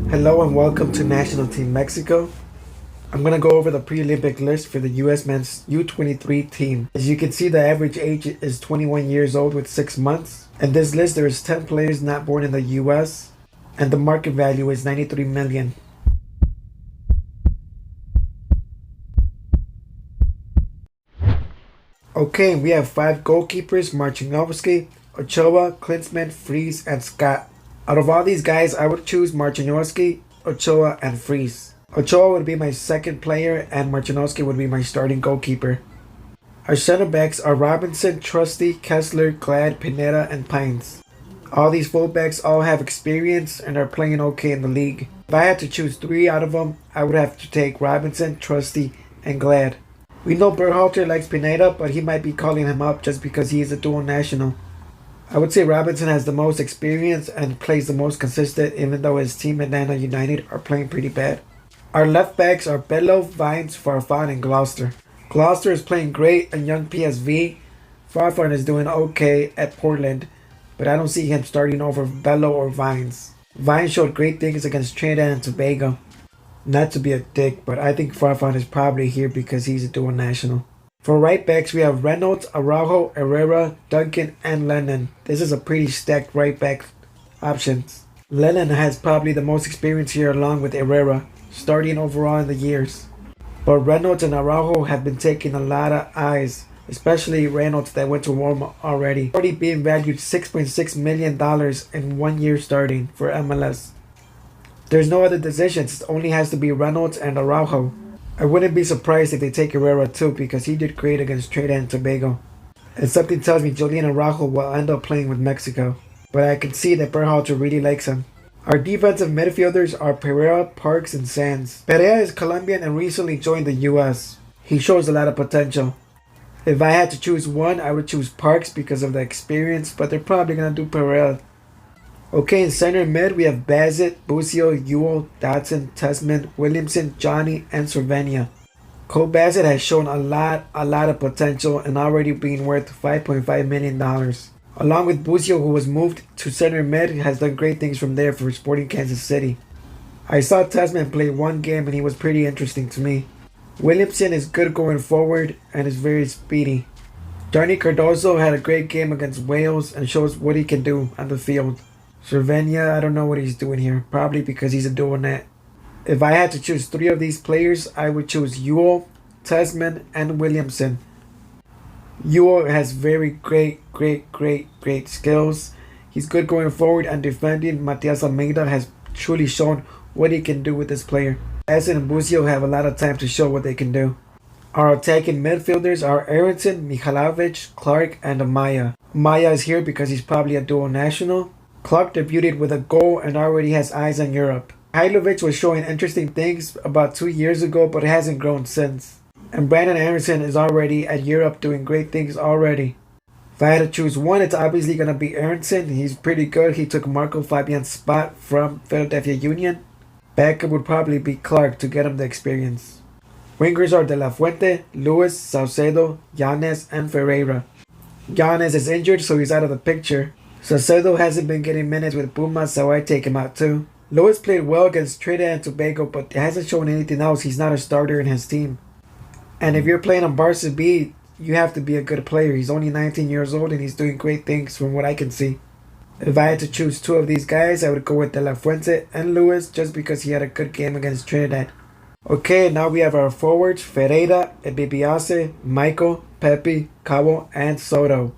Hello and welcome to National Team Mexico. I'm going to go over the pre-Olympic list for the US Men's U23 team. As you can see, the average age is 21 years old with 6 months. In this list, there is 10 players not born in the US, and the market value is $93 million. Okay, we have 5 goalkeepers: Marcinkowski, Ochoa, Klinsmann, Freese, and Scott. Out of all these guys, I would choose Marcinkowski, Ochoa, and Freese. Ochoa would be my second player, and Marcinkowski would be my starting goalkeeper. Our center backs are Robinson, Trusty, Kessler, Glad, Pineda, and Pines. All these fullbacks all have experience and are playing okay in the league. If I had to choose 3 out of them, I would have to take Robinson, Trusty, and Glad. We know Berhalter likes Pineda, but he might be calling him up just because he is a dual national. I would say Robinson has the most experience and plays the most consistent, even though his team Atlanta United are playing pretty bad. Our left backs are Bello, Vines, Farfan, and Gloucester. Gloucester is playing great in young PSV. Farfan is doing okay at Portland, but I don't see him starting over Bello or Vines. Vines showed great things against Trinidad and Tobago. Not to be a dick, but I think Farfan is probably here because he's a dual national. For right backs, we have Reynolds, Araujo, Herrera, Duncan, and Lennon. This is a pretty stacked right back options. Lennon has probably the most experience here along with Herrera, starting overall in the years. But Reynolds and Araujo have been taking a lot of eyes, especially Reynolds that went to Roma already being valued $6.6 million in 1 year starting for MLS. There's no other decisions, it only has to be Reynolds and Araujo. I wouldn't be surprised if they take Herrera too because he did great against Trinidad and Tobago. And something tells me Julian Araujo will end up playing with Mexico. But I can see that Berhalter really likes him. Our defensive midfielders are Pereira, Parks, and Sands. Pereira is Colombian and recently joined the US. He shows a lot of potential. If I had to choose one, I would choose Parks because of the experience, but they're probably going to do Pereira. Okay, in center mid, we have Bassett, Busio, Ewell, Dotson, Tessman, Williamson, Johnny, and Cervenia. Cole Bassett has shown a lot of potential and already being worth $5.5 million. Along with Busio, who was moved to center mid, has done great things from there for Sporting Kansas City. I saw Tessman play one game and he was pretty interesting to me. Williamson is good going forward and is very speedy. Johnny Cardozo had a great game against Wales and shows what he can do on the field. Cervenia, I don't know what he's doing here, probably because he's a dual net. If I had to choose 3 of these players, I would choose Ewell, Tessman, and Williamson. Ewell has very great skills. He's good going forward and defending. Matias Almeida has truly shown what he can do with this player. Bassett and Busio have a lot of time to show what they can do. Our attacking midfielders are Aronson, Mihalovic, Clark, and Amaya. Amaya is here because he's probably a dual national. Clark debuted with a goal and already has eyes on Europe. Mihalovic was showing interesting things about 2 years ago, but hasn't grown since. And Brandon Aronson is already at Europe doing great things already. If I had to choose one, it's obviously going to be Aronson. He's pretty good. He took Marco Fabian's spot from Philadelphia Union. Backup would probably be Clark to get him the experience. Wingers are De La Fuente, Lewis, Saucedo, Yanez, and Ferreira. Yanez is injured, so he's out of the picture. Saucedo hasn't been getting minutes with Pumas, so I take him out too. Lewis played well against Trinidad and Tobago, but hasn't shown anything else. He's not a starter in his team. And if you're playing on Barca B, you have to be a good player. He's only 19 years old and he's doing great things from what I can see. If I had to choose 2 of these guys, I would go with De La Fuente and Lewis just because he had a good game against Trinidad. Okay, now we have our forwards: Ferreira, Ebibiase, Michael, Pepe, Cabo, and Soto.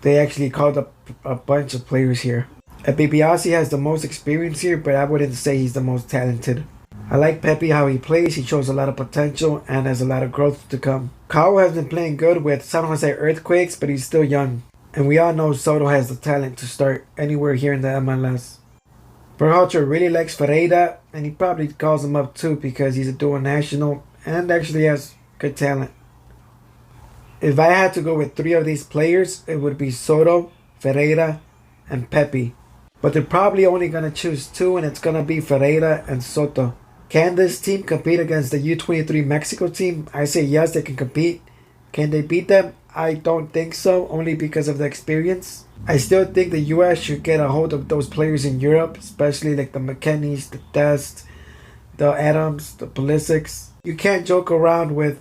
They actually called up a bunch of players here. Ebibiase has the most experience here, but I wouldn't say he's the most talented. I like Pepe how he plays. He shows a lot of potential and has a lot of growth to come. Cabo has been playing good with San Jose Earthquakes, but he's still young. And we all know Soto has the talent to start anywhere here in the MLS. Berhalter really likes Ferreira, and he probably calls him up too because he's a dual national and actually has good talent. If I had to go with 3 of these players, it would be Soto, Ferreira, and Pepe. But they're probably only going to choose 2, and it's going to be Ferreira and Soto. Can this team compete against the U23 Mexico team? I say yes, they can compete. Can they beat them? I don't think so, only because of the experience. I still think the US should get a hold of those players in Europe, especially like the McKennies, the Dest, the Adams, the Pulisics. You can't joke around with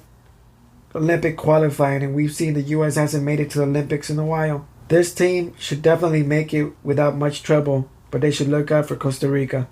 Olympic qualifying, and we've seen the US hasn't made it to the Olympics in a while. This team should definitely make it without much trouble, but they should look out for Costa Rica.